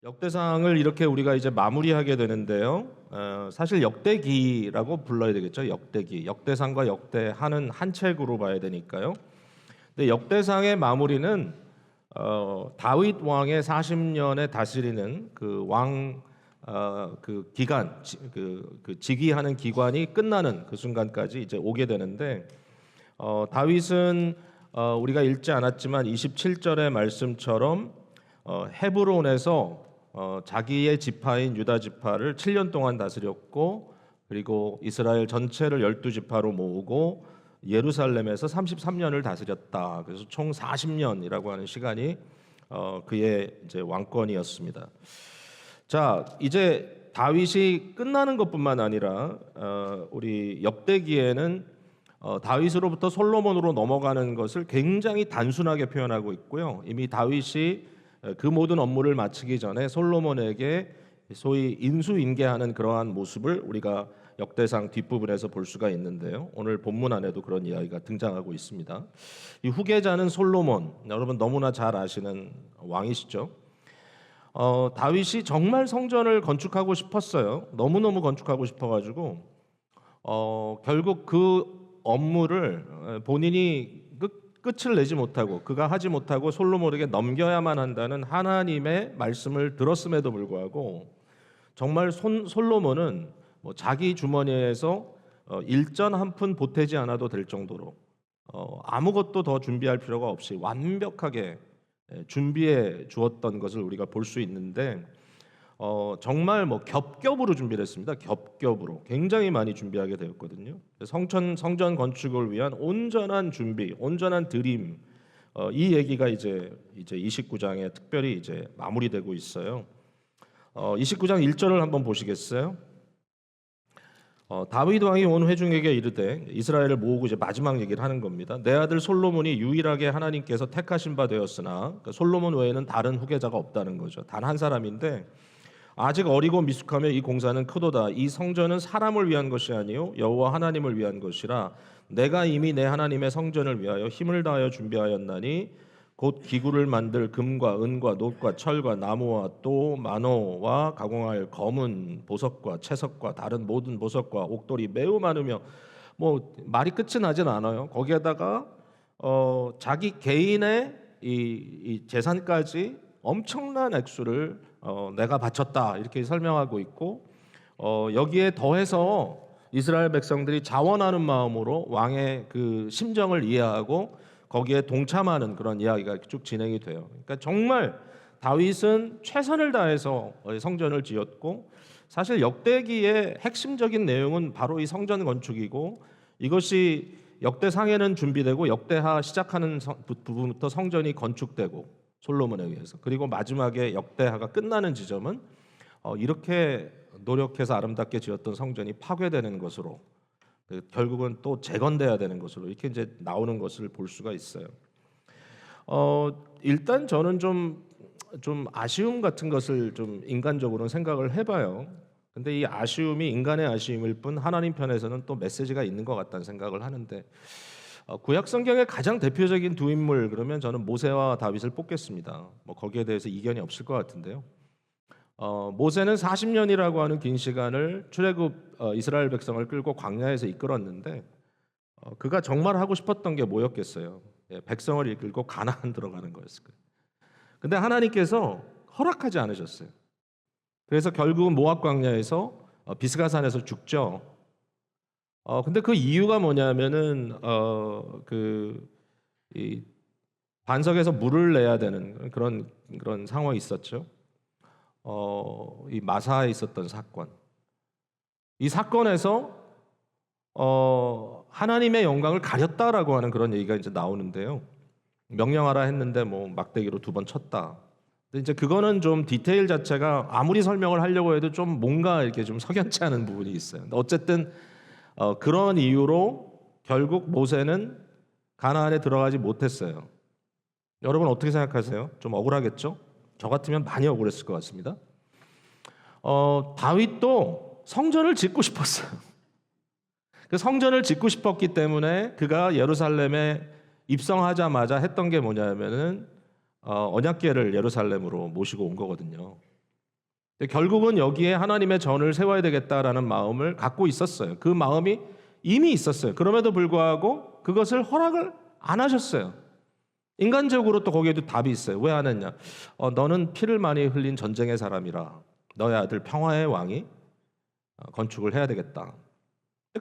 역대상을 이렇게 우리가 이제 마무리하게 되는데요. 사실 역대기라고 불러야 되겠죠. 역대기. 역대상과 역대하는 한 책으로 봐야 되니까요. 근데 역대상의 마무리는 다윗 왕의 40년에 다스리는 그 왕 그 기간 그 즉위하는 기관이 끝나는 그 순간까지 이제 오게 되는데 다윗은 우리가 읽지 않았지만 27절의 말씀처럼 헤브론에서 자기의 지파인 유다 지파를 7년 동안 다스렸고, 그리고 이스라엘 전체를 12지파로 모으고 예루살렘에서 33년을 다스렸다. 그래서 총 40년이라고 하는 시간이 그의 이제 왕권이었습니다. 자, 이제 다윗이 끝나는 것뿐만 아니라 우리 역대기에는 다윗으로부터 솔로몬으로 넘어가는 것을 굉장히 단순하게 표현하고 있고요. 이미 다윗이 그 모든 업무를 마치기 전에 솔로몬에게 소위 인수인계하는 그러한 모습을 우리가 역대상 뒷부분에서 볼 수가 있는데요. 오늘 본문 안에도 그런 이야기가 등장하고 있습니다. 이 후계자는 솔로몬, 여러분 너무나 잘 아시는 왕이시죠. 다윗이 정말 성전을 건축하고 싶었어요. 너무너무 건축하고 싶어가지고 결국 그 업무를 본인이 끝을 내지 못하고 그가 하지 못하고 솔로몬에게 넘겨야만 한다는 하나님의 말씀을 들었음에도 불구하고 정말 솔로몬은 뭐 자기 주머니에서 일전 한 푼 보태지 않아도 될 정도로 아무것도 더 준비할 필요가 없이 완벽하게 준비해 주었던 것을 우리가 볼 수 있는데 정말 뭐 겹겹으로 준비를 했습니다. 겹겹으로 굉장히 많이 준비하게 되었거든요. 성전 건축을 위한 온전한 준비, 온전한 드림, 이 얘기가 이제 29장에 특별히 이제 마무리되고 있어요. 29장 1절을 한번 보시겠어요? 다윗 왕이 온 회중에게 이르되, 이스라엘을 모으고 이제 마지막 얘기를 하는 겁니다. 내 아들 솔로몬이 유일하게 하나님께서 택하신 바 되었으나, 그러니까 솔로몬 외에는 다른 후계자가 없다는 거죠. 단 한 사람인데 아직 어리고 미숙하며 이 공사는 크도다. 이 성전은 사람을 위한 것이 아니요 여호와 하나님을 위한 것이라. 내가 이미 내 하나님의 성전을 위하여 힘을 다하여 준비하였나니 곧 기구를 만들 금과 은과 놋과 철과 나무와 또 만호와 가공할 검은 보석과 채석과 다른 모든 보석과 옥돌이 매우 많으며, 뭐 말이 끝이 나진 않아요. 거기에다가 자기 개인의 이 재산까지 엄청난 액수를 내가 바쳤다 이렇게 설명하고 있고, 여기에 더해서 이스라엘 백성들이 자원하는 마음으로 왕의 그 심정을 이해하고 거기에 동참하는 그런 이야기가 쭉 진행이 돼요. 그러니까 정말 다윗은 최선을 다해서 성전을 지었고, 사실 역대기의 핵심적인 내용은 바로 이 성전 건축이고, 이것이 역대상에는 준비되고 역대하 시작하는 부분부터 성전이 건축되고 솔로몬에 의해서, 그리고 마지막에 역대하가 끝나는 지점은 이렇게 노력해서 아름답게 지었던 성전이 파괴되는 것으로, 결국은 또 재건돼야 되는 것으로 이렇게 이제 나오는 것을 볼 수가 있어요. 일단 저는 좀 아쉬움 같은 것을 좀 인간적으로는 생각을 해봐요. 근데 이 아쉬움이 인간의 아쉬움일 뿐 하나님 편에서는 또 메시지가 있는 것 같다는 생각을 하는데, 구약 성경의 가장 대표적인 두 인물 그러면 저는 모세와 다윗을 뽑겠습니다. 뭐 거기에 대해서 이견이 없을 것 같은데요. 모세는 40년이라고 하는 긴 시간을 출애굽 이스라엘 백성을 끌고 광야에서 이끌었는데, 그가 정말 하고 싶었던 게 뭐였겠어요? 백성을 이끌고 가나안 들어가는 거였을 거예요. 근데 하나님께서 허락하지 않으셨어요. 그래서 결국은 모압 광야에서 비스가산에서 죽죠. 근데 그 이유가 뭐냐면은 이 반석에서 물을 내야 되는 그런 상황이 있었죠. 이 마사에 있었던 사건. 이 사건에서 하나님의 영광을 가렸다라고 하는 그런 얘기가 이제 나오는데요. 명령하라 했는데 뭐 막대기로 2번 쳤다. 근데 이제 그거는 좀 디테일 자체가 아무리 설명을 하려고 해도 좀 뭔가 이렇게 좀 석연치 않은 부분이 있어요. 어쨌든 그런 이유로 결국 모세는 가나안에 들어가지 못했어요. 여러분 어떻게 생각하세요? 좀 억울하겠죠? 저 같으면 많이 억울했을 것 같습니다. 다윗도 성전을 짓고 싶었어요. 그 성전을 짓고 싶었기 때문에 그가 예루살렘에 입성하자마자 했던 게 뭐냐면은 언약궤를 예루살렘으로 모시고 온 거거든요. 결국은 여기에 하나님의 전을 세워야 되겠다라는 마음을 갖고 있었어요. 그 마음이 이미 있었어요. 그럼에도 불구하고 그것을 허락을 안 하셨어요. 인간적으로 또 거기에도 답이 있어요. 왜 안 했냐? 너는 피를 많이 흘린 전쟁의 사람이라 너의 아들 평화의 왕이 건축을 해야 되겠다.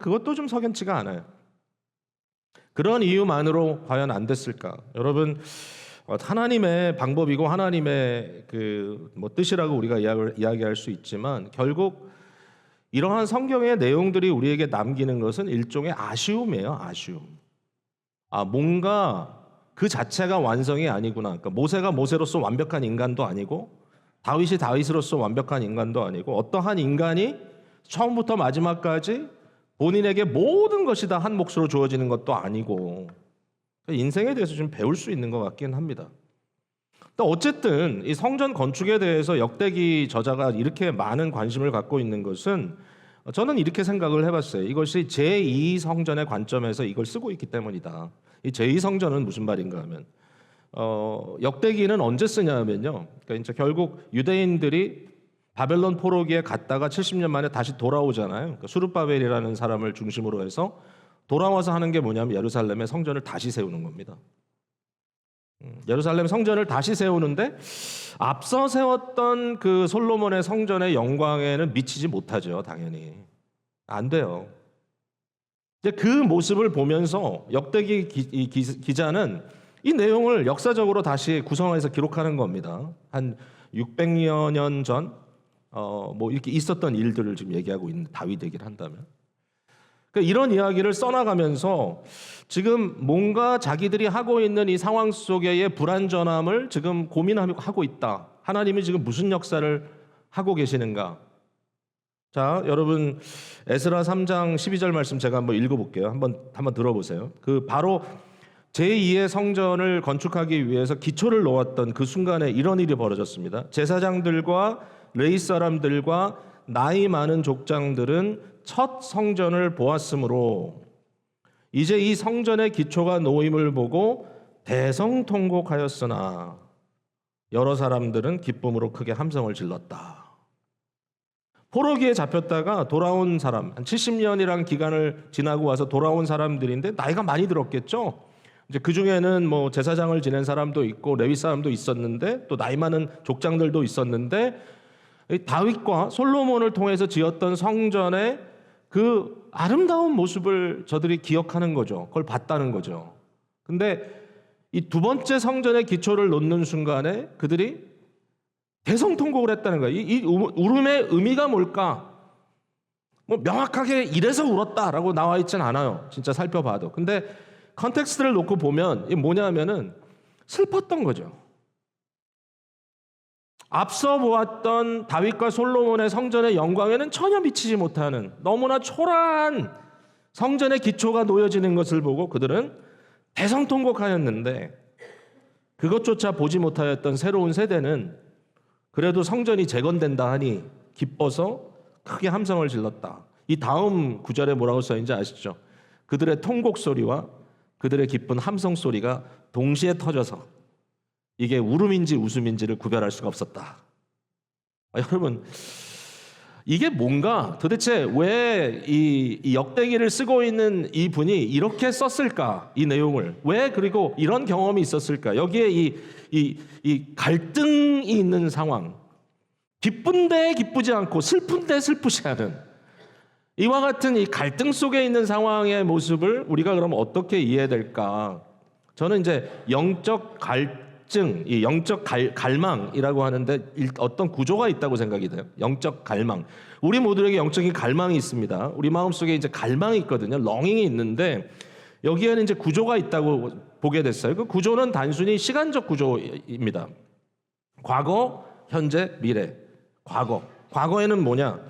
그것도 좀 석연치가 않아요. 그런 이유만으로 과연 안 됐을까? 여러분, 하나님의 방법이고 하나님의 뜻이라고 우리가 이야기할 수 있지만 결국 이러한 성경의 내용들이 우리에게 남기는 것은 일종의 아쉬움이에요. 아쉬움. 뭔가 그 자체가 완성이 아니구나. 그러니까 모세가 모세로서 완벽한 인간도 아니고 다윗이 다윗으로서 완벽한 인간도 아니고 어떠한 인간이 처음부터 마지막까지 본인에게 모든 것이 다 한 몫으로 주어지는 것도 아니고 인생에 대해서 좀 배울 수 있는 것 같긴 합니다. 또 어쨌든 이 성전 건축에 대해서 역대기 저자가 이렇게 많은 관심을 갖고 있는 것은 저는 이렇게 생각을 해봤어요. 이것이 제2성전의 관점에서 이걸 쓰고 있기 때문이다. 이 제2성전은 무슨 말인가 하면 역대기는 언제 쓰냐면요. 그러니까 이제 결국 유대인들이 바벨론 포로기에 갔다가 70년 만에 다시 돌아오잖아요. 그러니까 수르바벨이라는 사람을 중심으로 해서 돌아와서 하는 게 뭐냐면 예루살렘의 성전을 다시 세우는 겁니다. 예루살렘 성전을 다시 세우는데 앞서 세웠던 그 솔로몬의 성전의 영광에는 미치지 못하죠. 당연히 안 돼요. 이제 그 모습을 보면서 역대기 기자는 이 내용을 역사적으로 다시 구성해서 기록하는 겁니다. 한 600여 년 전 이렇게 있었던 일들을 지금 얘기하고 있는 다윗 얘기를 한다면 그러니까 이런 이야기를 써나가면서 지금 뭔가 자기들이 하고 있는 이 상황 속에의 불완전함을 지금 고민하고 있다. 하나님이 지금 무슨 역사를 하고 계시는가? 자, 여러분 에스라 3장 12절 말씀 제가 한번 읽어볼게요. 한번 들어보세요. 바로 제2의 성전을 건축하기 위해서 기초를 놓았던 그 순간에 이런 일이 벌어졌습니다. 제사장들과 레위 사람들과 나이 많은 족장들은 첫 성전을 보았으므로 이제 이 성전의 기초가 놓임을 보고 대성통곡하였으나 여러 사람들은 기쁨으로 크게 함성을 질렀다. 포로기에 잡혔다가 돌아온 사람, 한 70년이란 기간을 지나고 와서 돌아온 사람들인데 나이가 많이 들었겠죠. 이제 그 중에는 제사장을 지낸 사람도 있고 레위 사람도 있었는데 또 나이 많은 족장들도 있었는데 다윗과 솔로몬을 통해서 지었던 성전의 그 아름다운 모습을 저들이 기억하는 거죠. 그걸 봤다는 거죠. 근데 이 두 번째 성전의 기초를 놓는 순간에 그들이 대성통곡을 했다는 거예요. 이 울음의 의미가 뭘까? 명확하게 이래서 울었다라고 나와 있진 않아요. 진짜 살펴봐도. 근데 컨텍스트를 놓고 보면 이게 뭐냐면은 슬펐던 거죠. 앞서 보았던 다윗과 솔로몬의 성전의 영광에는 전혀 미치지 못하는 너무나 초라한 성전의 기초가 놓여지는 것을 보고 그들은 대성통곡하였는데 그것조차 보지 못하였던 새로운 세대는 그래도 성전이 재건된다 하니 기뻐서 크게 함성을 질렀다. 이 다음 구절에 뭐라고 써있는지 아시죠? 그들의 통곡 소리와 그들의 기쁜 함성 소리가 동시에 터져서 이게 울음인지 웃음인지를 구별할 수가 없었다. 여러분 이게 뭔가 도대체 왜 이 역대기를 쓰고 있는 이 분이 이렇게 썼을까? 이 내용을 왜 그리고 이런 경험이 있었을까? 여기에 이 갈등이 있는 상황, 기쁜데 기쁘지 않고 슬픈데 슬프지 않은 이와 같은 이 갈등 속에 있는 상황의 모습을 우리가 그럼 어떻게 이해해야 될까? 저는 이제 영적 이 영적 갈망이라고 하는데 어떤 구조가 있다고 생각이 돼요. 영적 갈망. 우리 모두에게 영적인 갈망이 있습니다. 우리 마음속에 이제 갈망이 있거든요. 러닝이 있는데 여기에는 이제 구조가 있다고 보게 됐어요. 그 구조는 단순히 시간적 구조입니다. 과거, 현재, 미래. 과거에는 뭐냐?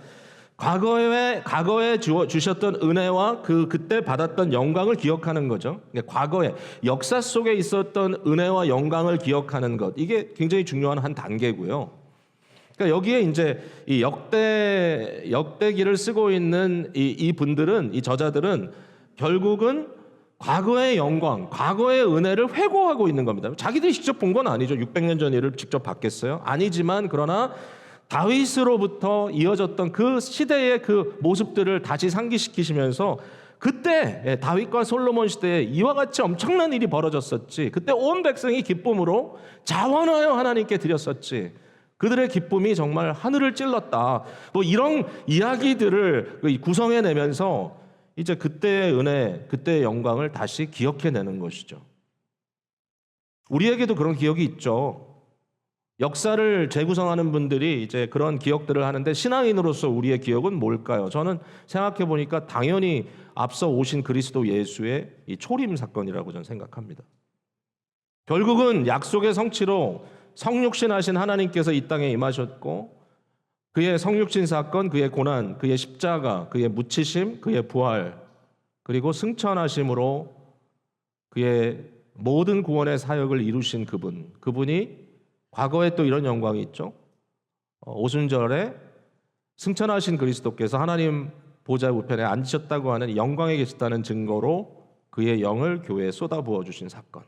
과거에 주셨던 은혜와 그때 받았던 영광을 기억하는 거죠. 과거에 역사 속에 있었던 은혜와 영광을 기억하는 것, 이게 굉장히 중요한 한 단계고요. 그러니까 여기에 이제 이 역대기를 쓰고 있는 이 분들은, 이 저자들은 결국은 과거의 영광, 과거의 은혜를 회고하고 있는 겁니다. 자기들이 직접 본 건 아니죠. 600년 전 일을 직접 봤겠어요? 아니지만 그러나 다윗으로부터 이어졌던 그 시대의 그 모습들을 다시 상기시키시면서 그때 다윗과 솔로몬 시대에 이와 같이 엄청난 일이 벌어졌었지. 그때 온 백성이 기쁨으로 자원하여 하나님께 드렸었지. 그들의 기쁨이 정말 하늘을 찔렀다. 뭐 이런 이야기들을 구성해내면서 이제 그때의 은혜, 그때의 영광을 다시 기억해내는 것이죠. 우리에게도 그런 기억이 있죠. 역사를 재구성하는 분들이 이제 그런 기억들을 하는데 신앙인으로서 우리의 기억은 뭘까요? 저는 생각해 보니까 당연히 앞서 오신 그리스도 예수의 이 초림 사건이라고 저는 생각합니다. 결국은 약속의 성취로 성육신하신 하나님께서 이 땅에 임하셨고 그의 성육신 사건, 그의 고난, 그의 십자가, 그의 묻히심, 그의 부활, 그리고 승천하심으로 그의 모든 구원의 사역을 이루신 그분이 과거에 또 이런 영광이 있죠. 오순절에 승천하신 그리스도께서 하나님 보좌 우편에 앉으셨다고 하는 영광에 계셨다는 증거로 그의 영을 교회에 쏟아부어 주신 사건.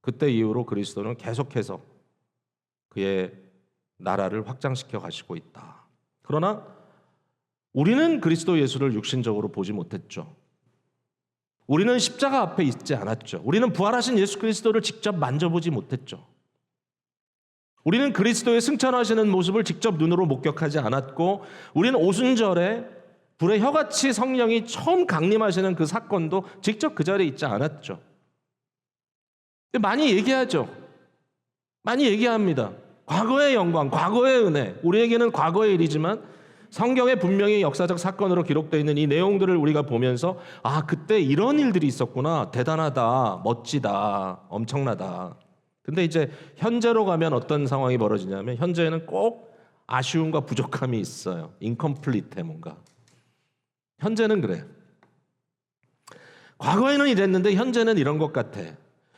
그때 이후로 그리스도는 계속해서 그의 나라를 확장시켜 가시고 있다. 그러나 우리는 그리스도 예수를 육신적으로 보지 못했죠. 우리는 십자가 앞에 있지 않았죠. 우리는 부활하신 예수 그리스도를 직접 만져보지 못했죠. 우리는 그리스도의 승천하시는 모습을 직접 눈으로 목격하지 않았고 우리는 오순절에 불의 혀같이 성령이 처음 강림하시는 그 사건도 직접 그 자리에 있지 않았죠. 많이 얘기하죠. 많이 얘기합니다. 과거의 영광, 과거의 은혜, 우리에게는 과거의 일이지만 성경에 분명히 역사적 사건으로 기록되어 있는 이 내용들을 우리가 보면서 아, 그때 이런 일들이 있었구나. 대단하다, 멋지다, 엄청나다. 근데 이제 현재로 가면 어떤 상황이 벌어지냐면 현재에는 꼭 아쉬움과 부족함이 있어요. 인컴플리트해 뭔가. 현재는 그래. 과거에는 이랬는데 현재는 이런 것 같아.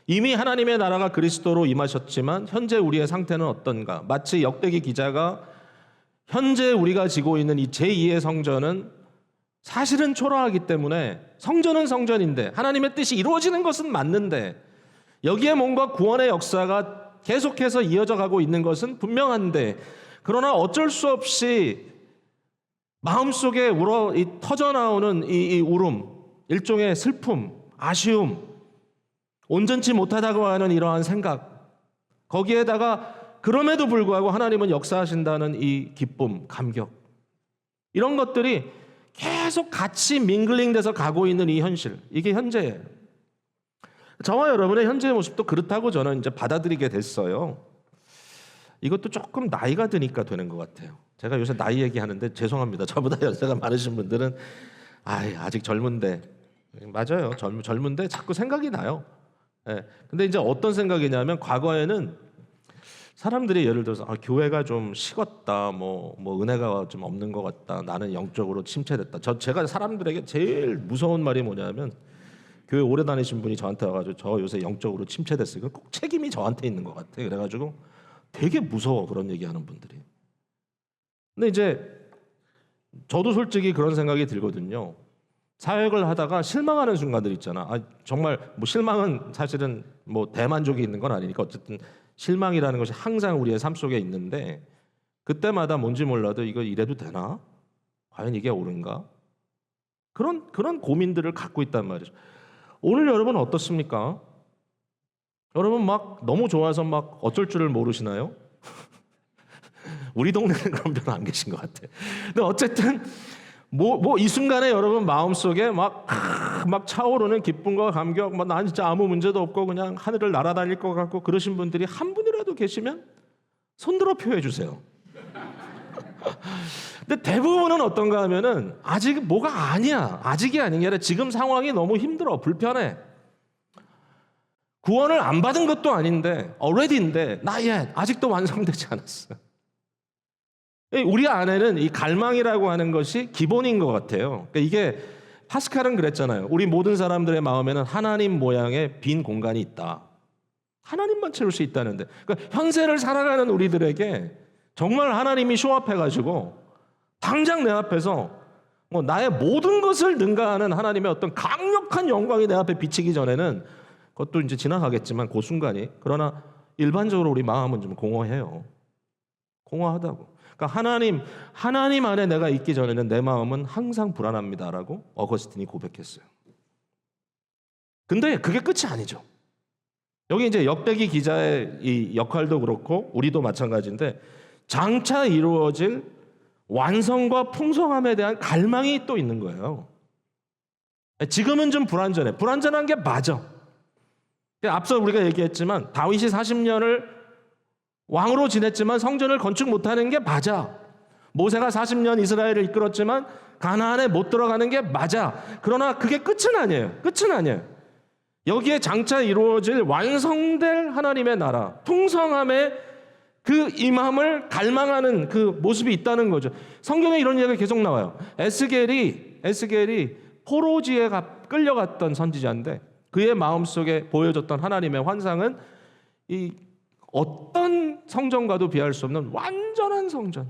이미 하나님의 나라가 그리스도로 임하셨지만 현재 우리의 상태는 어떤가? 마치 역대기 기자가 현재 우리가 지고 있는 이 제2의 성전은 사실은 초라하기 때문에 성전은 성전인데 하나님의 뜻이 이루어지는 것은 맞는데 여기에 뭔가 구원의 역사가 계속해서 이어져 가고 있는 것은 분명한데 그러나 어쩔 수 없이 마음속에 터져나오는 이 울음, 일종의 슬픔, 아쉬움, 온전치 못하다고 하는 이러한 생각, 거기에다가 그럼에도 불구하고 하나님은 역사하신다는 이 기쁨, 감격, 이런 것들이 계속 같이 밍글링돼서 가고 있는 이 현실, 이게 현재예요. 저와 여러분의 현재의 모습도 그렇다고 저는 이제 받아들이게 됐어요. 이것도 조금 나이가 드니까 되는 것 같아요. 제가 요새 나이 얘기하는데 죄송합니다. 저보다 연세가 많으신 분들은 아직 젊은데, 맞아요. 젊은데 자꾸 생각이 나요. 예. 근데 이제 어떤 생각이냐면 과거에는 사람들이 예를 들어서 교회가 좀 식었다, 뭐 은혜가 좀 없는 것 같다, 나는 영적으로 침체됐다. 제가 사람들에게 제일 무서운 말이 뭐냐면 교회 오래 다니신 분이 저한테 와가지고 저 요새 영적으로 침체됐어요. 꼭 책임이 저한테 있는 것 같아. 그래가지고 되게 무서워 그런 얘기하는 분들이. 근데 이제 저도 솔직히 그런 생각이 들거든요. 사역을 하다가 실망하는 순간들 있잖아. 정말 뭐 실망은 사실은 뭐 대만족이 있는 건 아니니까 어쨌든 실망이라는 것이 항상 우리의 삶 속에 있는데 그때마다 뭔지 몰라도 이거 이래도 되나? 과연 이게 옳은가? 그런 고민들을 갖고 있단 말이죠. 오늘 여러분 어떻습니까? 여러분 막 너무 좋아서 막 어쩔 줄을 모르시나요? 우리 동네는 그런 별로 안 계신 것 같아. 근데 어쨌든 뭐 이 순간에 여러분 마음속에 막 차오르는 기쁨과 감격, 난 진짜 아무 문제도 없고 그냥 하늘을 날아다닐 것 같고 그러신 분들이 한 분이라도 계시면 손들어 표해 주세요. 근데 대부분은 어떤가 하면은 아직 뭐가 아니야. 아직이 아닌 게 아니라 지금 상황이 너무 힘들어. 불편해. 구원을 안 받은 것도 아닌데 already인데 not yet. 아직도 완성되지 않았어. 우리 안에는 이 갈망이라고 하는 것이 기본인 것 같아요. 그러니까 이게 파스칼은 그랬잖아요. 우리 모든 사람들의 마음에는 하나님 모양의 빈 공간이 있다. 하나님만 채울 수 있다는데. 그러니까 현세를 살아가는 우리들에게 정말 하나님이 쇼업해가지고 당장 내 앞에서 나의 모든 것을 능가하는 하나님의 어떤 강력한 영광이 내 앞에 비치기 전에는 그것도 이제 지나가겠지만 그 순간이, 그러나 일반적으로 우리 마음은 좀 공허해요. 공허하다고. 그러니까 하나님 안에 내가 있기 전에는 내 마음은 항상 불안합니다라고 어거스틴이 고백했어요. 근데 그게 끝이 아니죠. 여기 이제 역대기 기자의 이 역할도 그렇고 우리도 마찬가지인데 장차 이루어질 완성과 풍성함에 대한 갈망이 또 있는 거예요. 지금은 좀 불완전해. 불완전한 게 맞아. 앞서 우리가 얘기했지만 다윗이 40년을 왕으로 지냈지만 성전을 건축 못하는 게 맞아. 모세가 40년 이스라엘을 이끌었지만 가나안에 못 들어가는 게 맞아. 그러나 그게 끝은 아니에요. 끝은 아니에요. 여기에 장차 이루어질 완성될 하나님의 나라, 풍성함의 그 임함을 갈망하는 그 모습이 있다는 거죠. 성경에 이런 얘기가 계속 나와요. 에스겔이 포로지에 끌려갔던 선지자인데 그의 마음속에 보여줬던 하나님의 환상은 이 어떤 성전과도 비할 수 없는 완전한 성전,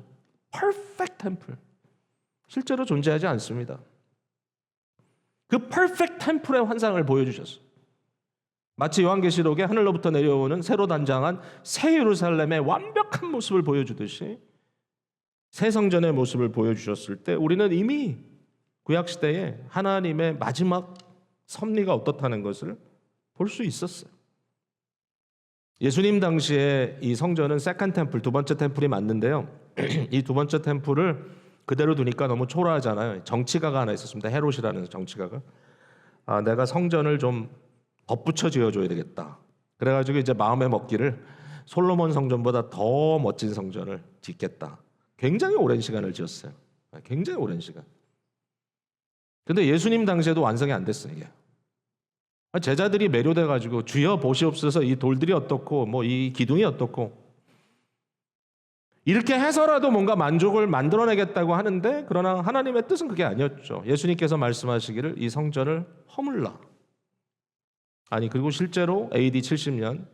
perfect temple. 실제로 존재하지 않습니다. 그 perfect temple의 환상을 보여주셨어요. 마치 요한계시록에 하늘로부터 내려오는 새로 단장한 새 예루살렘의 완벽한 모습을 보여주듯이 새 성전의 모습을 보여주셨을 때 우리는 이미 구약시대에 하나님의 마지막 섭리가 어떻다는 것을 볼 수 있었어요. 예수님 당시에 이 성전은 세컨드 템플, 두 번째 템플이 맞는데요. 이 두 번째 템플을 그대로 두니까 너무 초라하잖아요. 정치가가 하나 있었습니다. 헤롯이라는 정치가가 내가 성전을 좀 덧붙여 지어줘야 되겠다. 그래가지고 이제 마음에 먹기를 솔로몬 성전보다 더 멋진 성전을 짓겠다. 굉장히 오랜 시간을 지었어요. 굉장히 오랜 시간. 근데 예수님 당시에도 완성이 안 됐어요. 이게 제자들이 매료돼가지고 주여 보시옵소서 이 돌들이 어떻고 뭐 이 기둥이 어떻고 이렇게 해서라도 뭔가 만족을 만들어내겠다고 하는데 그러나 하나님의 뜻은 그게 아니었죠. 예수님께서 말씀하시기를 이 성전을 허물라. 아니 그리고 실제로 AD 70년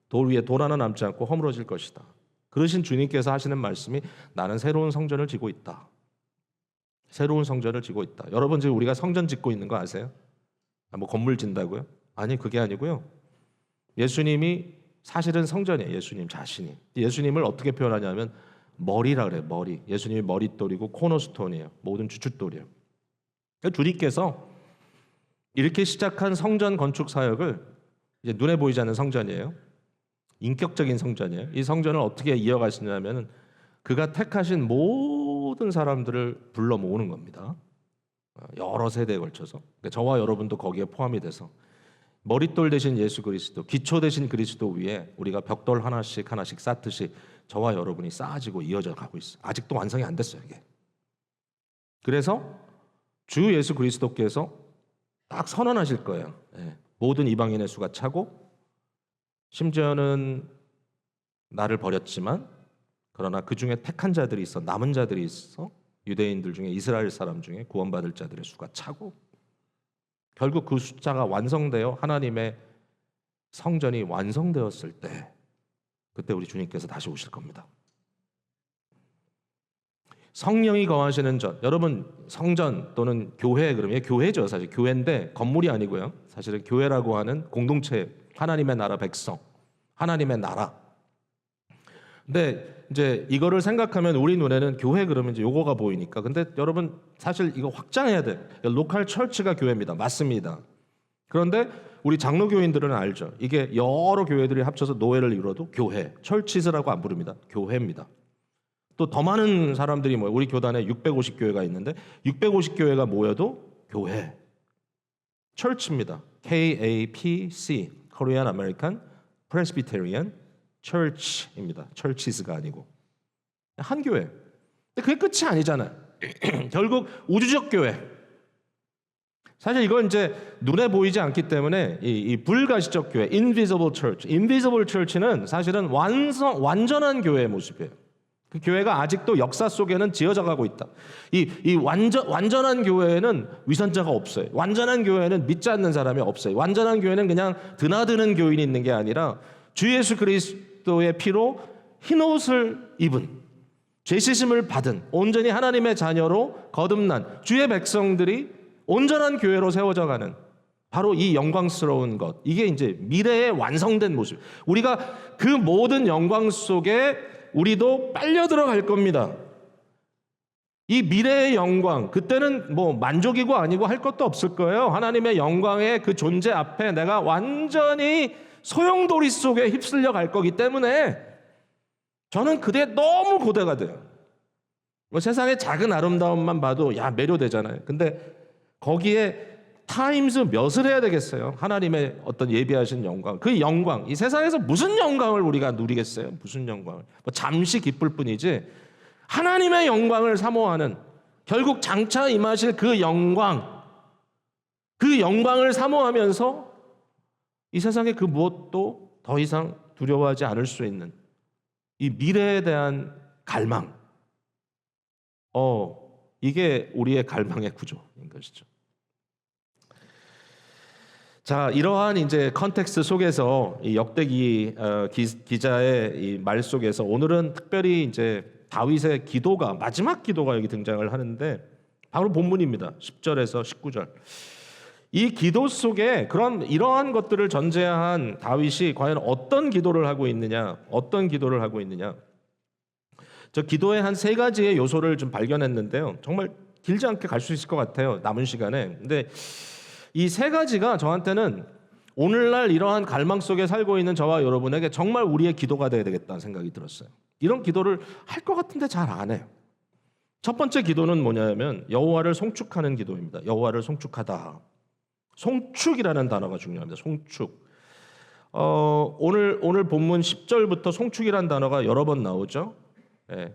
돌 위에 돌 하나 남지 않고 허물어질 것이다. 그러신 주님께서 하시는 말씀이 나는 새로운 성전을 지고 있다. 새로운 성전을 지고 있다. 여러분 지금 우리가 성전 짓고 있는 거 아세요? 뭐 건물 짓는다고요? 아니 그게 아니고요. 예수님이 사실은 성전이에요. 예수님 자신이. 예수님을 어떻게 표현하냐면 머리라 그래요. 머리. 예수님이 머릿돌이고 코너스톤이에요. 모든 주춧돌이에요. 주님께서 이렇게 시작한 성전 건축 사역을 이제 눈에 보이지 않는 성전이에요. 인격적인 성전이에요. 이 성전을 어떻게 이어가시냐면 그가 택하신 모든 사람들을 불러 모으는 겁니다. 여러 세대에 걸쳐서. 그러니까 저와 여러분도 거기에 포함이 돼서 머릿돌 대신 예수 그리스도, 기초 대신 그리스도 위에 우리가 벽돌 하나씩 쌓듯이 저와 여러분이 쌓아지고 이어져 가고 있어요. 아직도 완성이 안 됐어요, 이게. 그래서 주 예수 그리스도께서 딱 선언하실 거예요. 모든 이방인의 수가 차고 심지어는 나를 버렸지만 그러나 그 중에 택한 자들이 있어, 남은 자들이 있어, 유대인들 중에 이스라엘 사람 중에 구원받을 자들의 수가 차고 결국 그 숫자가 완성되어 하나님의 성전이 완성되었을 때 그때 우리 주님께서 다시 오실 겁니다. 성령이 거하시는 전, 여러분 성전 또는 교회 그러면 교회죠. 사실 교회인데 건물이 아니고요. 사실은 교회라고 하는 공동체, 하나님의 나라 백성, 하나님의 나라. 근데 이제 이거를 생각하면 우리 눈에는 교회 그러면 이제 요거가 보이니까. 근데 여러분 사실 이거 확장해야 돼. 로컬 처치가 교회입니다. 맞습니다. 그런데 우리 장로교인들은 알죠. 이게 여러 교회들이 합쳐서 노회를 이루어도 교회, 철치스라고 안 부릅니다. 교회입니다. 또 더 많은 사람들이 뭐예요? 우리 교단에 650교회가 있는데 650교회가 모여도 교회, 철치입니다. KAPC, Korean American Presbyterian Church입니다. 철치스가 아니고 한 교회. 근데 그게 끝이 아니잖아요. 결국 우주적 교회. 사실 이건 이제 눈에 보이지 않기 때문에 이 불가시적 교회, Invisible Church. Invisible Church는 사실은 완전한 교회의 모습이에요. 그 교회가 아직도 역사 속에는 지어져 가고 있다. 이 완전한 교회에는 위선자가 없어요. 완전한 교회에는 믿지 않는 사람이 없어요. 완전한 교회는 그냥 드나드는 교인이 있는 게 아니라 주 예수 그리스도의 피로 흰 옷을 입은 죄 씻음을 받은 온전히 하나님의 자녀로 거듭난 주의 백성들이 온전한 교회로 세워져 가는 바로 이 영광스러운 것. 이게 이제 미래의 완성된 모습. 우리가 그 모든 영광 속에 우리도 빨려 들어갈 겁니다. 이 미래의 영광, 그때는 뭐 만족이고 아니고 할 것도 없을 거예요. 하나님의 영광의 그 존재 앞에 내가 완전히 소용돌이 속에 휩쓸려 갈 거기 때문에 저는 그때 너무 고대가 돼요. 뭐 세상의 작은 아름다움만 봐도 야 매료되잖아요. 근데 거기에 타임스 몇을 해야 되겠어요. 하나님의 어떤 예비하신 영광, 그 영광, 이 세상에서 무슨 영광을 우리가 누리겠어요? 무슨 영광을? 뭐 잠시 기쁠 뿐이지 하나님의 영광을 사모하는, 결국 장차 임하실 그 영광, 그 영광을 사모하면서 이 세상의 그 무엇도 더 이상 두려워하지 않을 수 있는 이 미래에 대한 갈망, 이게 우리의 갈망의 구조인 것이죠. 자, 이러한 이제 컨텍스트 속에서 이 역대기 기자의 이 말 속에서 오늘은 특별히 이제 다윗의 기도가, 마지막 기도가 여기 등장을 하는데 바로 본문입니다. 10절에서 19절. 이 기도 속에 이러한 것들을 전제한 다윗이 과연 어떤 기도를 하고 있느냐, 어떤 기도를 하고 있느냐. 저 기도의 한 세 가지의 요소를 좀 발견했는데요. 정말 길지 않게 갈 수 있을 것 같아요. 남은 시간에. 근데 이 세 가지가 저한테는 오늘날 이러한 갈망 속에 살고 있는 저와 여러분에게 정말 우리의 기도가 돼야 되겠다는 생각이 들었어요. 이런 기도를 할 것 같은데 잘 안 해요. 첫 번째 기도는 뭐냐면 여호와를 송축하는 기도입니다. 여호와를 송축하다. 송축이라는 단어가 중요합니다. 송축. 오늘 본문 10절부터 송축이라는 단어가 여러 번 나오죠. 예.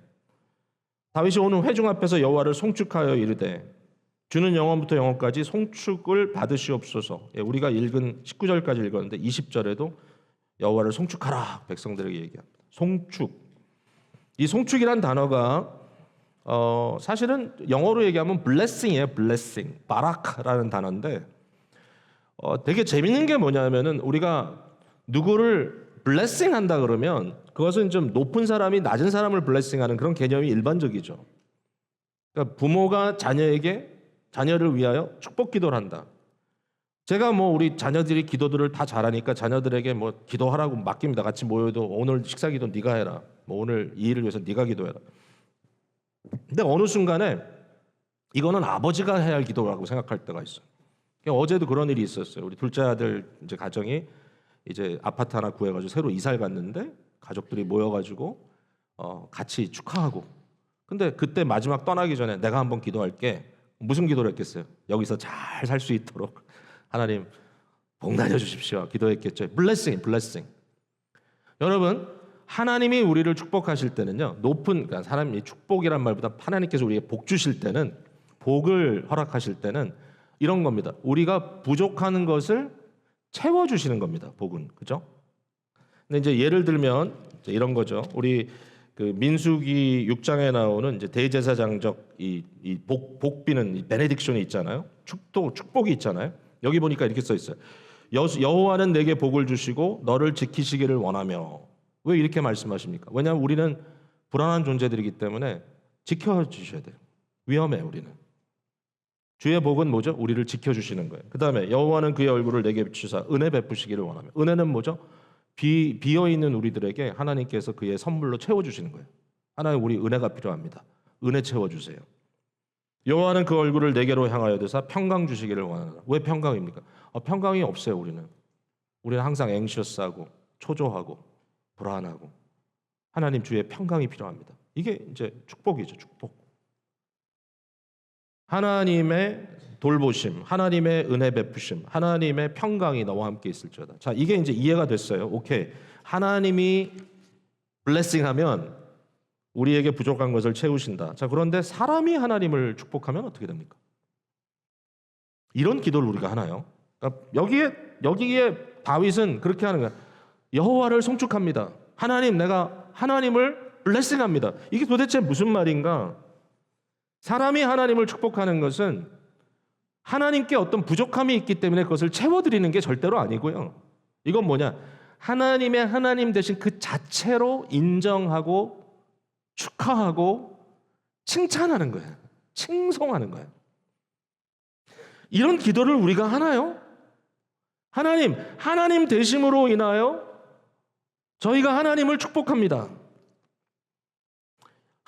다윗이 오늘 회중 앞에서 여호와를 송축하여 이르되 주는 영원부터 영원까지 송축을 받으시옵소서. 예, 우리가 읽은 19절까지 읽었는데 20절에도 여호와를 송축하라 백성들에게 얘기합니다. 송축. 이 송축이란 단어가 사실은 영어로 얘기하면 blessing이에요. blessing. 바라크라는 단어인데 되게 재밌는 게 뭐냐면은 우리가 누구를 blessing 한다 그러면 그것은 좀 높은 사람이 낮은 사람을 blessing하는 그런 개념이 일반적이죠. 그러니까 부모가 자녀를 위하여 축복 기도를 한다. 제가 뭐 우리 자녀들이 기도들을 다 잘하니까 자녀들에게 뭐 기도하라고 맡깁니다. 같이 모여도 오늘 식사 기도 네가 해라. 뭐 오늘 이 일을 위해서 네가 기도해라. 근데 어느 순간에 이거는 아버지가 해야 할 기도라고 생각할 때가 있어요. 어제도 그런 일이 있었어요. 우리 둘째 아들 이제 가정이 이제 아파트 하나 구해가지고 새로 이사를 갔는데 가족들이 모여가지고 같이 축하하고. 근데 그때 마지막 떠나기 전에 내가 한번 기도할게. 무슨 기도를 했겠어요? 여기서 잘 살 수 있도록 하나님 복 나눠 주십시오. 기도했겠죠. 블레싱. 여러분, 하나님이 우리를 축복하실 때는요. 그러니까 사람이 축복이란 말보다 하나님께서 우리에게 복 주실 때는, 복을 허락하실 때는 이런 겁니다. 우리가 부족하는 것을 채워 주시는 겁니다. 복은. 그죠? 근데 이제 예를 들면 이제 이런 거죠. 우리 그 민수기 6장에 나오는 이제 대제사장적 이 복비는 이 베네딕션이 있잖아요. 축복이 있잖아요. 여기 보니까 이렇게 써 있어요. 여호와는 내게 복을 주시고 너를 지키시기를 원하며. 왜 이렇게 말씀하십니까? 왜냐하면 우리는 불안한 존재들이기 때문에 지켜주셔야 돼요. 위험해 우리는. 주의 복은 뭐죠? 우리를 지켜주시는 거예요. 그 다음에 여호와는 그의 얼굴을 내게 비추사 은혜 베푸시기를 원하며. 은혜는 뭐죠? 비어있는 우리들에게 하나님께서 그의 선물로 채워주시는 거예요. 하나님 우리 은혜가 필요합니다. 은혜 채워주세요. 여호와는 그 얼굴을 내게로 향하여 드사 평강 주시기를 원하노라. 왜 평강입니까? 평강이 없어요. 우리는 항상 앵셔스하고 초조하고 불안하고 하나님 주의 평강이 필요합니다. 이게 이제 축복이죠. 축복. 하나님의 돌보심, 하나님의 은혜 베푸심, 하나님의 평강이 너와 함께 있을지어다. 자, 이게 이제 이해가 됐어요. 오케이. 하나님이 블레싱하면 우리에게 부족한 것을 채우신다. 자, 그런데 사람이 하나님을 축복하면 어떻게 됩니까? 이런 기도를 우리가 하나요? 그러니까 여기에 다윗은 그렇게 하는 거야. 여호와를 송축합니다. 내가 하나님을 블레싱합니다. 이게 도대체 무슨 말인가? 사람이 하나님을 축복하는 것은 하나님께 어떤 부족함이 있기 때문에 그것을 채워드리는 게 절대로 아니고요. 이건 뭐냐? 하나님의 하나님 되신 그 자체로 인정하고 축하하고 칭찬하는 거예요. 칭송하는 거예요. 이런 기도를 우리가 하나요? 하나님 되심으로 인하여 저희가 하나님을 축복합니다.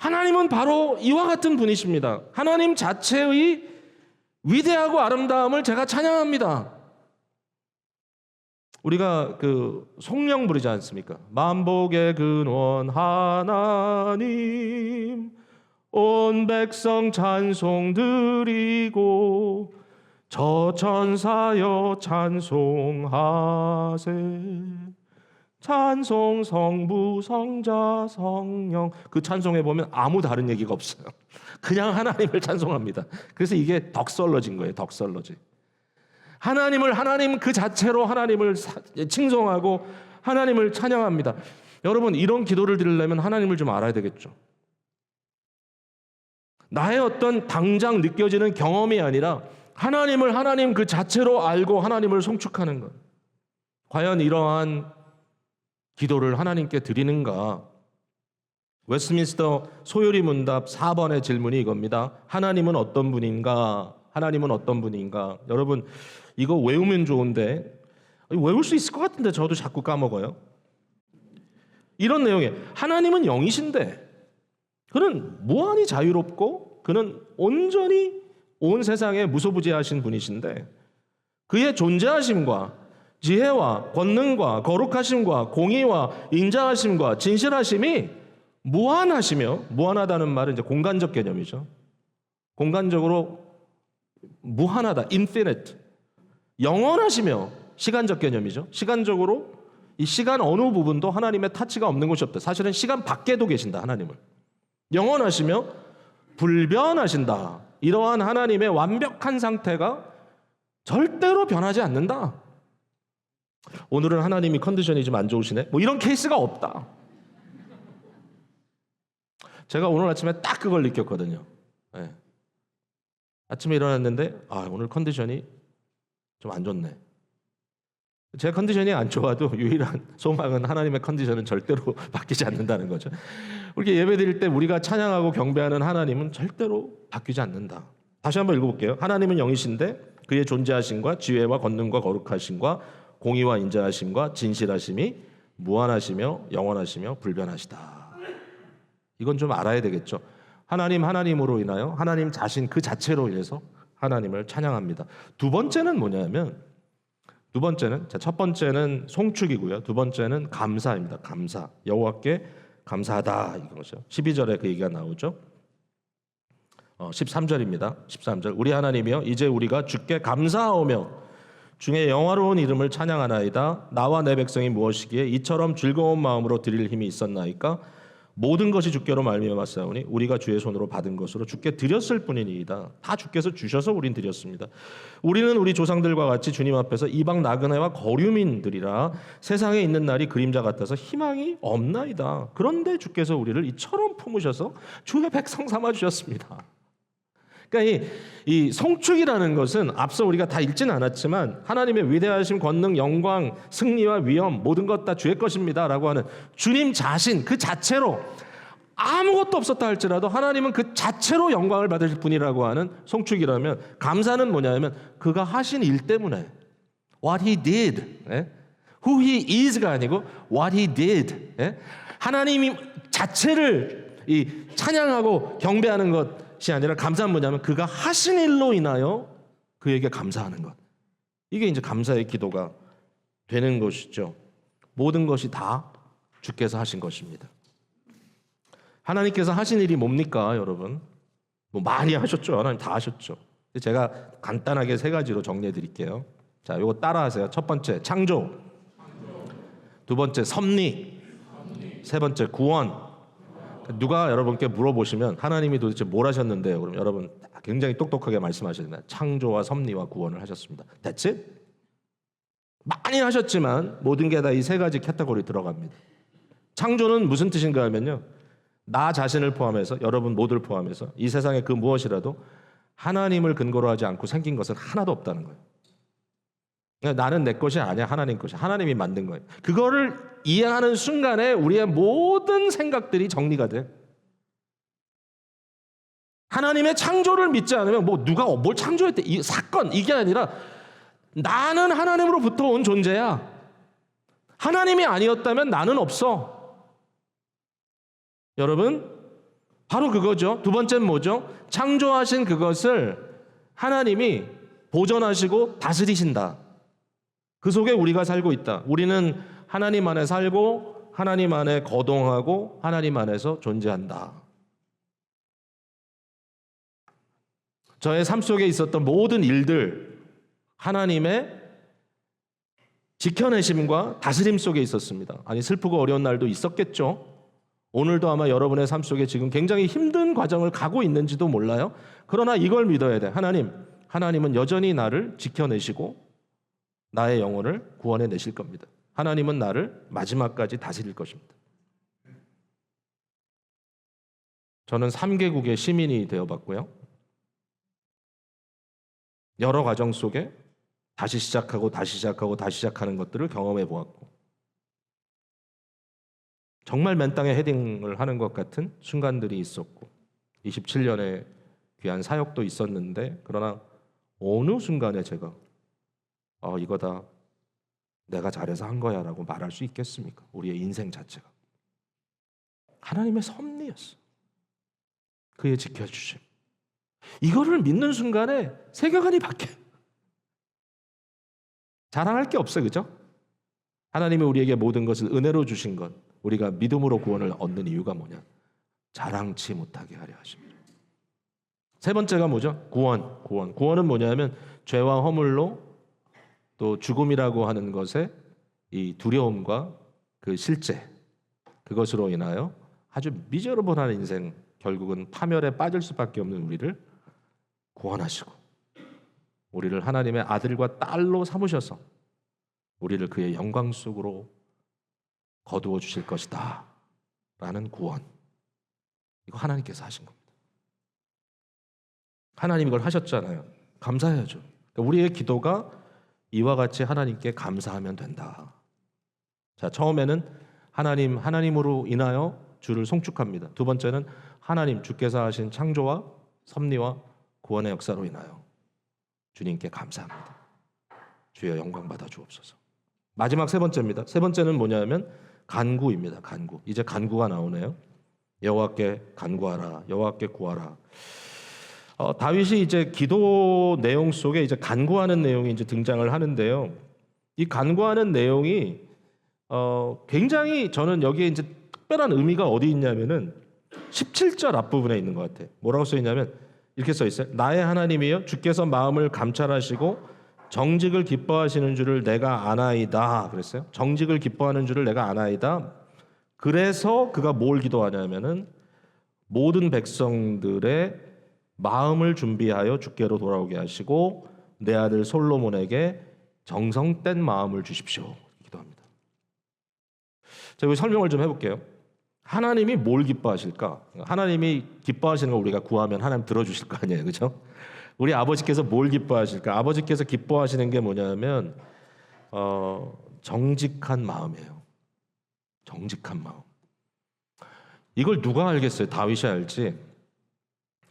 하나님은 바로 이와 같은 분이십니다. 하나님 자체의 위대하고 아름다움을 제가 찬양합니다. 우리가 그 송령 부르지 않습니까? 만복의 근원 하나님, 온 백성 찬송 드리고 저 천사여 찬송하세. 찬송 성부 성자 성령. 그 찬송에 보면 아무 다른 얘기가 없어요. 그냥 하나님을 찬송합니다. 그래서 이게 덕설러진 거예요. 덕설러지. 하나님을 하나님 그 자체로 하나님을 칭송하고 하나님을 찬양합니다. 여러분, 이런 기도를 드리려면 하나님을 좀 알아야 되겠죠. 나의 어떤 당장 느껴지는 경험이 아니라 하나님을 하나님 그 자체로 알고 하나님을 송축하는 것. 과연 이러한 기도를 하나님께 드리는가? 웨스트민스터 소요리 문답 4번의 질문이 이겁니다. 하나님은 어떤 분인가? 하나님은 어떤 분인가? 여러분, 이거 외우면 좋은데 외울 수 있을 것 같은데 저도 자꾸 까먹어요. 이런 내용이에요. 하나님은 영이신데 그는 무한히 자유롭고 그는 온전히 온 세상에 무소부지하신 분이신데 그의 존재하심과 지혜와 권능과 거룩하심과 공의와 인자하심과 진실하심이 무한하시며, 무한하다는 말은 이제 공간적 개념이죠. 공간적으로 무한하다, infinite. 영원하시며 시간적 개념이죠. 시간적으로 이 시간 어느 부분도 하나님의 타치가 없는 곳이 없다. 사실은 시간 밖에도 계신다, 하나님을. 영원하시며 불변하신다. 이러한 하나님의 완벽한 상태가 절대로 변하지 않는다. 오늘은 하나님이 컨디션이 좀 안 좋으시네. 뭐 이런 케이스가 없다. 제가 오늘 아침에 딱 그걸 느꼈거든요. 네. 아침에 일어났는데 오늘 컨디션이 좀 안 좋네. 제 컨디션이 안 좋아도 유일한 소망은 하나님의 컨디션은 절대로 바뀌지 않는다는 거죠. 이렇게 예배드릴 때 우리가 찬양하고 경배하는 하나님은 절대로 바뀌지 않는다. 다시 한번 읽어볼게요. 하나님은 영이신데 그의 존재하심과 지혜와 권능과 거룩하심과 공의와 인자하심과 진실하심이 무한하시며 영원하시며 불변하시다. 이건 좀 알아야 되겠죠. 하나님으로 인하여 하나님 자신 그 자체로 인해서 하나님을 찬양합니다. 두 번째는 뭐냐면 첫 번째는 송축이고요. 두 번째는 감사입니다. 감사. 여호와께 감사하다 이거죠. 12절에 그 얘기가 나오죠. 13절입니다. 13절. 우리 하나님이여 이제 우리가 주께 감사하오며 중에 영화로운 이름을 찬양하나이다. 나와 내 백성이 무엇이기에 이처럼 즐거운 마음으로 드릴 힘이 있었나이까? 모든 것이 주께로 말미암았사오니 우리가 주의 손으로 받은 것으로 주께 드렸을 뿐이니이다. 다 주께서 주셔서 우린 드렸습니다. 우리는 우리 조상들과 같이 주님 앞에서 이방 나그네와 거류민들이라 세상에 있는 날이 그림자 같아서 희망이 없나이다. 그런데 주께서 우리를 이처럼 품으셔서 주의 백성 삼아 주셨습니다. 그러니까 이 송축이라는 것은 앞서 우리가 다 읽지는 않았지만 하나님의 위대하심, 권능, 영광, 승리와 위엄 모든 것 다 주의 것입니다 라고 하는 주님 자신 그 자체로 아무것도 없었다 할지라도 하나님은 그 자체로 영광을 받으실 분이라고 하는 송축이라면, 감사는 뭐냐면 그가 하신 일 때문에 what he did, who he is가 아니고 what he did, 하나님이 자체를 이 찬양하고 경배하는 것이 아니라 감사는 뭐냐면 그가 하신 일로 인하여 그에게 감사하는 것. 이게 이제 감사의 기도가 되는 것이죠. 모든 것이 다 주께서 하신 것입니다. 하나님께서 하신 일이 뭡니까, 여러분? 뭐 많이 하셨죠. 하나님 다 하셨죠. 제가 간단하게 세 가지로 정리해 드릴게요. 자, 요거 따라하세요. 첫 번째 창조, 두 번째 섭리, 세 번째 구원. 누가 여러분께 물어보시면 하나님이 도대체 뭘 하셨는데요? 그럼 여러분 굉장히 똑똑하게 말씀하셔야 됩니다. 창조와 섭리와 구원을 하셨습니다. That's it. 많이 하셨지만 모든 게 다 이 세 가지 카테고리 들어갑니다. 창조는 무슨 뜻인가 하면요, 나 자신을 포함해서 여러분 모두를 포함해서 이 세상에 그 무엇이라도 하나님을 근거로 하지 않고 생긴 것은 하나도 없다는 거예요. 나는 내 것이 아니야, 하나님 것이. 하나님이 만든 거예요. 그거를 이해하는 순간에 우리의 모든 생각들이 정리가 돼. 하나님의 창조를 믿지 않으면 뭐 누가 뭘 창조했대, 이 사건, 이게 아니라 나는 하나님으로부터 온 존재야. 하나님이 아니었다면 나는 없어. 여러분, 바로 그거죠. 두 번째는 뭐죠? 창조하신 그것을 하나님이 보존하시고 다스리신다. 그 속에 우리가 살고 있다. 우리는 하나님 안에 살고 하나님 안에 거동하고 하나님 안에서 존재한다. 저의 삶 속에 있었던 모든 일들 하나님의 지켜내심과 다스림 속에 있었습니다. 아니 슬프고 어려운 날도 있었겠죠. 오늘도 아마 여러분의 삶 속에 지금 굉장히 힘든 과정을 가고 있는지도 몰라요. 그러나 이걸 믿어야 돼. 하나님은 여전히 나를 지켜내시고 나의 영혼을 구원해 내실 겁니다. 하나님은 나를 마지막까지 다스릴 것입니다. 저는 3개국의 시민이 되어봤고요. 여러 과정 속에 다시 시작하고 다시 시작하고 다시 시작하는 것들을 경험해 보았고 정말 맨 땅에 헤딩을 하는 것 같은 순간들이 있었고 27년의 귀한 사역도 있었는데 그러나 어느 순간에 제가 이거다 내가 잘해서 한 거야 라고 말할 수 있겠습니까? 우리의 인생 자체가 하나님의 섭리였어. 그의 지켜주심. 이거를 믿는 순간에 세계관이 바뀌어요. 자랑할 게 없어요. 그죠? 하나님이 우리에게 모든 것을 은혜로 주신 것 우리가 믿음으로 구원을 얻는 이유가 뭐냐? 자랑치 못하게 하려 하십니다. 세 번째가 뭐죠? 구원은 뭐냐면 죄와 허물로 또 죽음이라고 하는 것에 이 두려움과 그 실제 그것으로 인하여 아주 미저러블한 인생 결국은 파멸에 빠질 수밖에 없는 우리를 구원하시고 우리를 하나님의 아들과 딸로 삼으셔서 우리를 그의 영광 속으로 거두어 주실 것이다 라는 구원. 이거 하나님께서 하신 겁니다. 하나님 이걸 하셨잖아요. 감사해야죠. 그러니까 우리의 기도가 이와 같이 하나님께 감사하면 된다. 자, 처음에는 하나님으로 인하여 주를 송축합니다. 두 번째는 하나님 주께서 하신 창조와 섭리와 구원의 역사로 인하여 주님께 감사합니다. 주여 영광 받아 주옵소서. 마지막 세 번째입니다. 세 번째는 뭐냐면 간구입니다. 간구. 이제 간구가 나오네요. 여호와께 간구하라. 여호와께 구하라. 다윗이 이제 기도 내용 속에 이제 간구하는 내용이 이제 등장을 하는데요. 이 간구하는 내용이 굉장히 저는 여기에 이제 특별한 의미가 어디 있냐면은 17절 앞부분에 있는 것 같아요. 뭐라고 써 있냐면 이렇게 써 있어요. 나의 하나님이여 주께서 마음을 감찰하시고 정직을 기뻐하시는 줄을 내가 아나이다. 그랬어요. 정직을 기뻐하는 줄을 내가 아나이다. 그래서 그가 뭘 기도하냐면은 모든 백성들의 마음을 준비하여 주께로 돌아오게 하시고 내 아들 솔로몬에게 정성된 마음을 주십시오. 기도합니다. 자, 여기 설명을 좀 해볼게요. 하나님이 뭘 기뻐하실까? 하나님이 기뻐하시는 걸 우리가 구하면 하나님 들어주실 거 아니에요, 그렇죠? 우리 아버지께서 뭘 기뻐하실까? 아버지께서 기뻐하시는 게 뭐냐면 정직한 마음이에요. 정직한 마음. 이걸 누가 알겠어요? 다윗이 알지.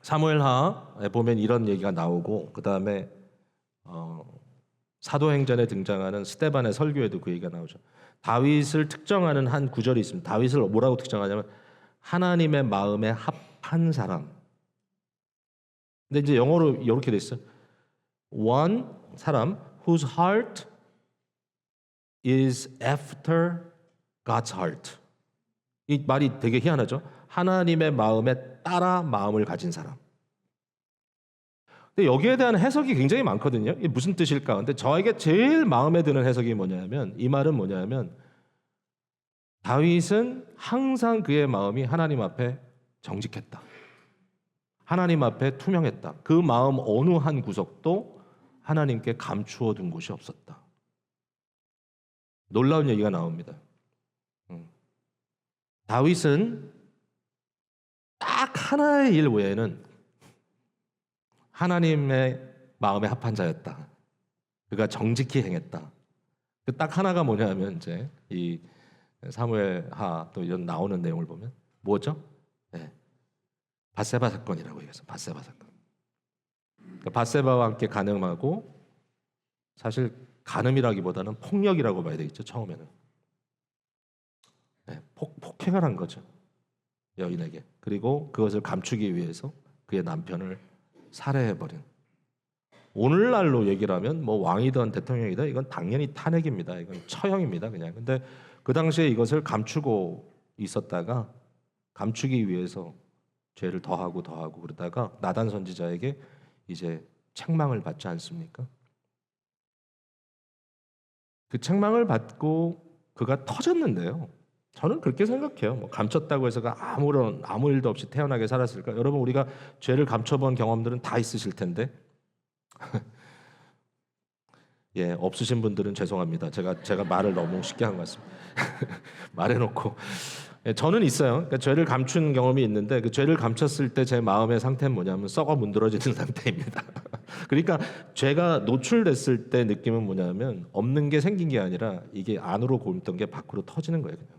사무엘하에 보면 이런 얘기가 나오고 그 다음에 사도행전에 등장하는 스데반의 설교에도 그 얘기가 나오죠. 다윗을 특정하는 한 구절이 있습니다. 다윗을 뭐라고 특정하냐면 하나님의 마음에 합한 사람. 근데 이제 영어로 이렇게 돼 있어요. One 사람 whose heart is after God's heart. 이 말이 되게 희한하죠. 하나님의 마음에 따라 마음을 가진 사람. 근데 여기에 대한 해석이 굉장히 많거든요. 이게 무슨 뜻일까? 근데 저에게 제일 마음에 드는 해석이 뭐냐면 이 말은 뭐냐면 다윗은 항상 그의 마음이 하나님 앞에 정직했다. 하나님 앞에 투명했다. 그 마음 어느 한 구석도 하나님께 감추어 둔 곳이 없었다. 놀라운 얘기가 나옵니다. 다윗은 딱 하나의 일 외에는 하나님의 마음에 합한 자였다. 그가 정직히 행했다. 그 딱 하나가 뭐냐면 이제 이 사무엘하 또 이런 나오는 내용을 보면 뭐죠? 네. 밧세바 사건이라고 얘기해서 밧세바 사건. 그러니까 밧세바와 함께 간음하고 사실 간음이라기보다는 폭력이라고 봐야 되겠죠. 처음에는 네, 폭행을 한 거죠. 여인에게. 그리고 그것을 감추기 위해서 그의 남편을 살해해버린. 오늘날로 얘기를 하면 뭐 왕이든 대통령이든 이건 당연히 탄핵입니다. 이건 처형입니다, 그냥. 근데 그 당시에 이것을 감추고 있었다가 감추기 위해서 죄를 더하고 그러다가 나단 선지자에게 이제 책망을 받지 않습니까? 그 책망을 받고 그가 터졌는데요. 저는 그렇게 생각해요. 뭐 감췄다고 해서 아무 일도 없이 태연하게 살았을까? 여러분, 우리가 죄를 감춰본 경험들은 다 있으실 텐데 예, 없으신 분들은 죄송합니다. 제가 말을 너무 쉽게 한 것 같습니다. 말해놓고 예, 저는 있어요. 그러니까 죄를 감춘 경험이 있는데 그 죄를 감췄을 때 제 마음의 상태는 뭐냐면 썩어 문드러지는 상태입니다. 그러니까 죄가 노출됐을 때 느낌은 뭐냐면 없는 게 생긴 게 아니라 이게 안으로 고있던 게 밖으로 터지는 거예요, 그냥.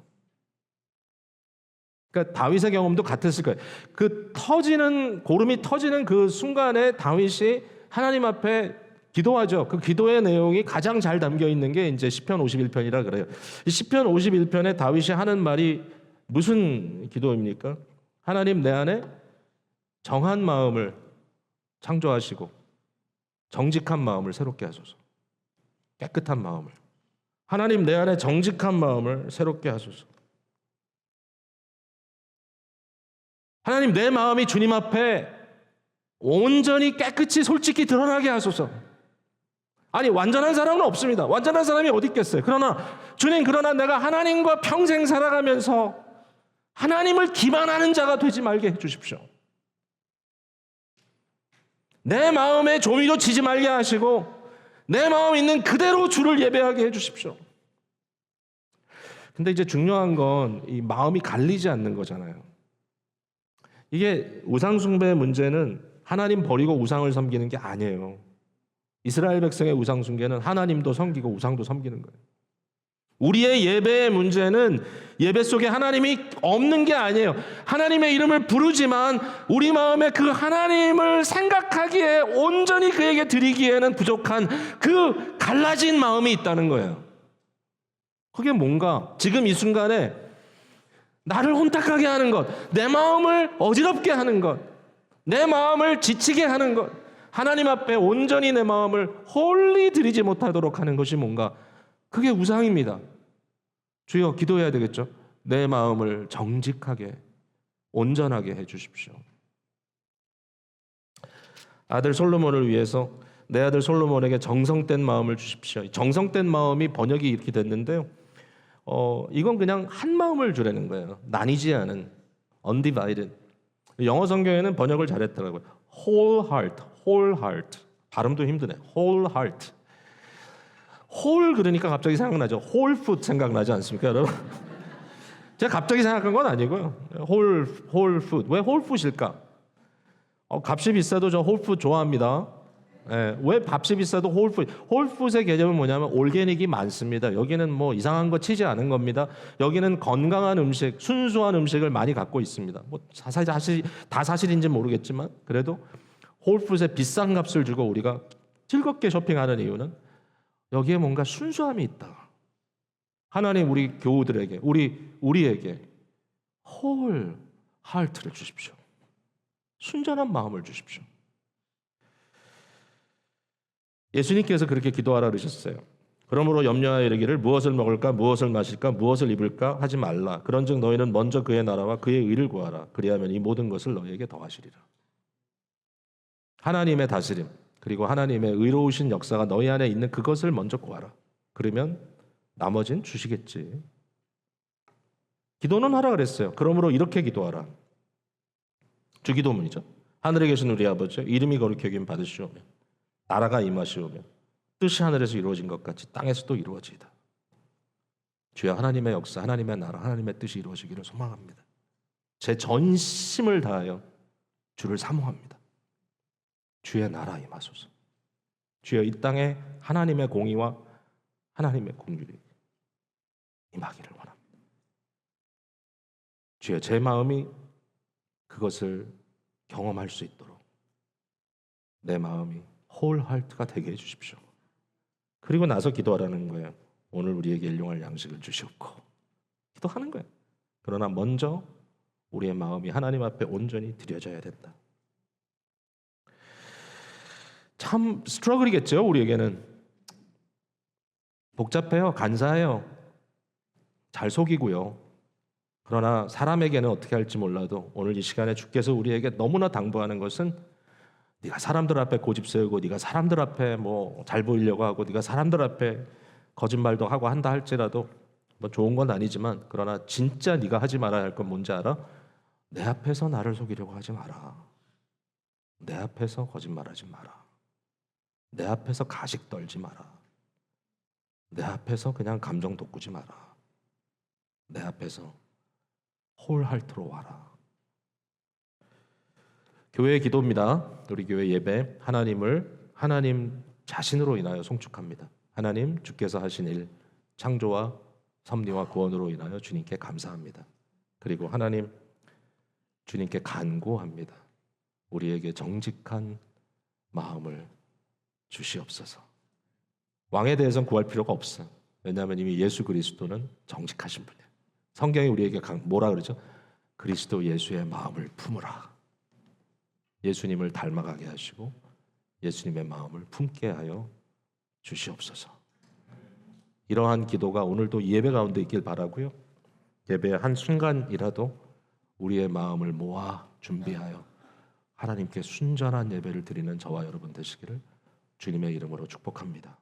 그러니까 다윗의 경험도 같았을 거예요. 그 고름이 터지는 그 순간에 다윗이 하나님 앞에 기도하죠. 그 기도의 내용이 가장 잘 담겨 있는 게 이제 시편 51편이라 그래요. 이 시편 51편에 다윗이 하는 말이 무슨 기도입니까? 하나님, 내 안에 정한 마음을 창조하시고 정직한 마음을 새롭게 하소서. 깨끗한 마음을. 하나님, 내 안에 정직한 마음을 새롭게 하소서. 하나님, 내 마음이 주님 앞에 온전히 깨끗이 솔직히 드러나게 하소서. 아니, 완전한 사람은 없습니다. 완전한 사람이 어디 있겠어요? 그러나 주님, 내가 하나님과 평생 살아가면서 하나님을 기만하는 자가 되지 말게 해주십시오. 내 마음에 조미료 치지 말게 하시고 내 마음 있는 그대로 주를 예배하게 해주십시오. 근데 이제 중요한 건 이 마음이 갈리지 않는 거잖아요. 이게 우상 숭배의 문제는 하나님 버리고 우상을 섬기는 게 아니에요. 이스라엘 백성의 우상 숭배는 하나님도 섬기고 우상도 섬기는 거예요. 우리의 예배의 문제는 예배 속에 하나님이 없는 게 아니에요. 하나님의 이름을 부르지만 우리 마음에 그 하나님을 생각하기에 온전히 그에게 드리기에는 부족한 그 갈라진 마음이 있다는 거예요. 그게 뭔가 지금 이 순간에 나를 혼탁하게 하는 것, 내 마음을 어지럽게 하는 것, 내 마음을 지치게 하는 것, 하나님 앞에 온전히 내 마음을 홀리 드리지 못하도록 하는 것이 뭔가, 그게 우상입니다. 주여, 기도해야 되겠죠. 내 마음을 정직하게 온전하게 해주십시오. 아들 솔로몬을 위해서 내 아들 솔로몬에게 정성된 마음을 주십시오. 정성된 마음이 번역이 이렇게 됐는데요. 이건 그냥 한 마음을 주라는 거예요. 나뉘지 않은 undivided. 영어 성경에는 번역을 잘했더라고요. whole heart. 발음도 힘드네. whole heart. whole 그러니까 갑자기 생각나죠. whole food 생각나지 않습니까, 여러분? 제가 갑자기 생각한 건 아니고요. whole food. 왜 whole food일까? 값이 비싸도 저 whole food 좋아합니다. 예, 왜 값이 비싸도 홀푸드? 홀푸드의 개념은 뭐냐면 올게닉이 많습니다. 여기는 뭐 이상한 거 치지 않은 겁니다. 여기는 건강한 음식, 순수한 음식을 많이 갖고 있습니다. 뭐 사실 다 사실인지 모르겠지만 그래도 홀푸드에 비싼 값을 주고 우리가 즐겁게 쇼핑하는 이유는 여기에 뭔가 순수함이 있다. 하나님, 우리 교우들에게, 우리에게 홀 하트를 주십시오. 순전한 마음을 주십시오. 예수님께서 그렇게 기도하라 그러셨어요. 그러므로 염려하여 이르기를 무엇을 먹을까, 무엇을 마실까, 무엇을 입을까 하지 말라. 그런즉 너희는 먼저 그의 나라와 그의 의를 구하라. 그리하면 이 모든 것을 너희에게 더하시리라. 하나님의 다스림, 그리고 하나님의 의로우신 역사가 너희 안에 있는 그것을 먼저 구하라. 그러면 나머지는 주시겠지. 기도는 하라 그랬어요. 그러므로 이렇게 기도하라. 주기도문이죠. 하늘에 계신 우리 아버지, 이름이 거룩히 여김 받으시오며 나라가 임하시오며 뜻이 하늘에서 이루어진 것 같이 땅에서도 이루어지이다. 주여, 하나님의 역사, 하나님의 나라, 하나님의 뜻이 이루어지기를 소망합니다. 제 전심을 다하여 주를 사모합니다. 주의 나라 임하소서. 주여, 이 땅에 하나님의 공의와 하나님의 공률이 임하기를 원합니다. 주여, 제 마음이 그것을 경험할 수 있도록 내 마음이 홀하트가 되게 해주십시오. 그리고 나서 기도하라는 거예요. 오늘 우리에게 일용할 양식을 주시옵고. 기도하는 거예요. 그러나 먼저 우리의 마음이 하나님 앞에 온전히 드려져야 된다. 참 스트러글이겠죠. 우리에게는 복잡해요. 간사해요. 잘 속이고요. 그러나 사람에게는 어떻게 할지 몰라도 오늘 이 시간에 주께서 우리에게 너무나 당부하는 것은 네가 사람들 앞에 고집 세우고 네가 사람들 앞에 뭐 잘 보이려고 하고 네가 사람들 앞에 거짓말도 하고 한다 할지라도 뭐 좋은 건 아니지만 그러나 진짜 네가 하지 말아야 할 건 뭔지 알아? 내 앞에서 나를 속이려고 하지 마라. 내 앞에서 거짓말하지 마라. 내 앞에서 가식 떨지 마라. 내 앞에서 그냥 감정 돋구지 마라. 내 앞에서 홀할트로 와라. 교회의 기도입니다. 우리 교회 예배 하나님 자신으로 인하여 송축합니다. 하나님 주께서 하신 일 창조와 섭리와 구원으로 인하여 주님께 감사합니다. 그리고 하나님 주님께 간구합니다. 우리에게 정직한 마음을 주시옵소서. 왕에 대해서는 구할 필요가 없어. 왜냐하면 이미 예수 그리스도는 정직하신 분이에요. 성경이 우리에게 뭐라 그러죠? 그리스도 예수의 마음을 품으라. 예수님을 닮아가게 하시고 예수님의 마음을 품게 하여 주시옵소서. 이러한 기도가 오늘도 예배 가운데 있길 바라고요. 예배의 한 순간이라도 우리의 마음을 모아 준비하여 하나님께 순전한 예배를 드리는 저와 여러분 되시기를 주님의 이름으로 축복합니다.